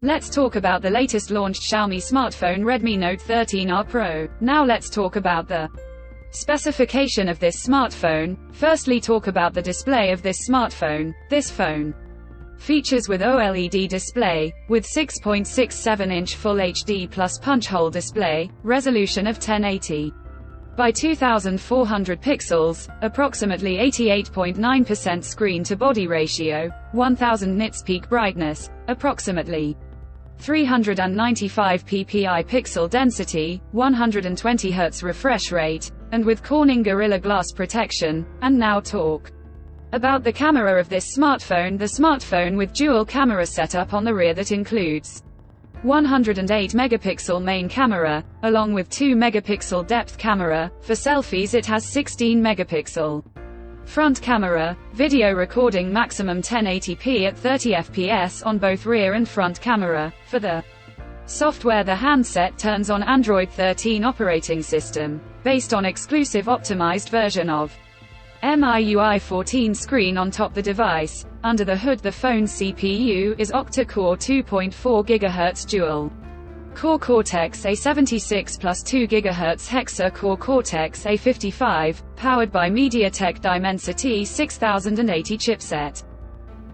Let's talk about the latest launched Xiaomi smartphone Redmi Note 13R Pro. Now let's talk about the specification of this smartphone. Firstly, talk about the display of this smartphone. This phone features with OLED display, with 6.67-inch Full HD plus punch hole display, resolution of 1080 by 2400 pixels, approximately 88.9% screen-to-body ratio, 1000 nits peak brightness, approximately 395 ppi pixel density, 120 Hz refresh rate, and with Corning Gorilla Glass protection. And now talk about the camera of this smartphone. The smartphone with dual camera setup on the rear that includes 108 megapixel main camera, along with 2 megapixel depth camera. For selfies it has 16 megapixel front camera, video recording maximum 1080p at 30 fps on both rear and front camera. For the software, the handset turns on Android 13 operating system, based on exclusive optimized version of MIUI 14 screen on top the device. Under the hood, the phone's CPU is octa-core 2.4 GHz dual core Cortex A76 plus 2 GHz hexa-core Cortex A55, powered by MediaTek Dimensity 6080 chipset,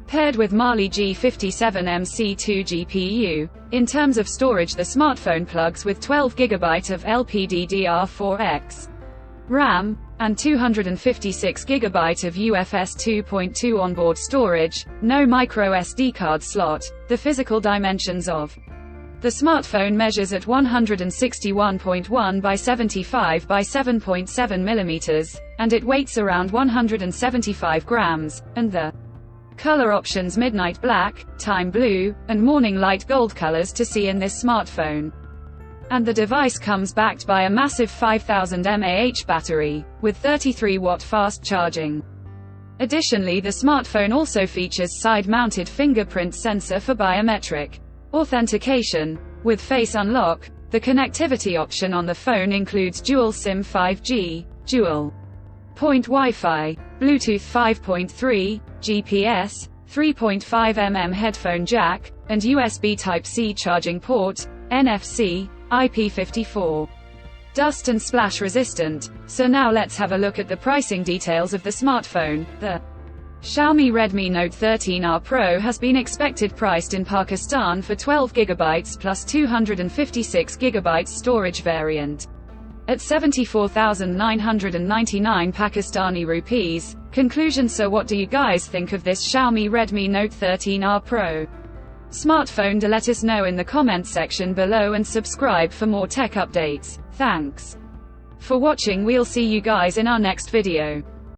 paired with Mali G57MC2 GPU. In terms of storage, the smartphone plugs with 12 GB of LPDDR4X RAM, and 256 GB of UFS 2.2 onboard storage, no micro SD card slot. The physical dimensions of the smartphone measures at 161.1 by 75 by 7.7 mm, and it weighs around 175 grams, and the color options midnight black, time blue, and morning light gold colors to see in this smartphone. And the device comes backed by a massive 5000 mAh battery, with 33-watt fast charging. Additionally, the smartphone also features side-mounted fingerprint sensor for biometric authentication. With Face Unlock, the connectivity option on the phone includes dual SIM 5G, dual point Wi-Fi, Bluetooth 5.3, GPS, 3.5 headphone jack, and USB Type-C charging port, NFC, IP54. Dust and splash resistant. So now let's have a look at the pricing details of the smartphone. The Xiaomi Redmi Note 13R Pro has been expected priced in Pakistan for 12 GB plus 256 GB storage variant at 74,999 Pakistani rupees. Conclusion: so what do you guys think of this Xiaomi Redmi Note 13R Pro smartphone? Let us know in the comment section below and subscribe for more tech updates. Thanks for watching. We'll see you guys in our next video.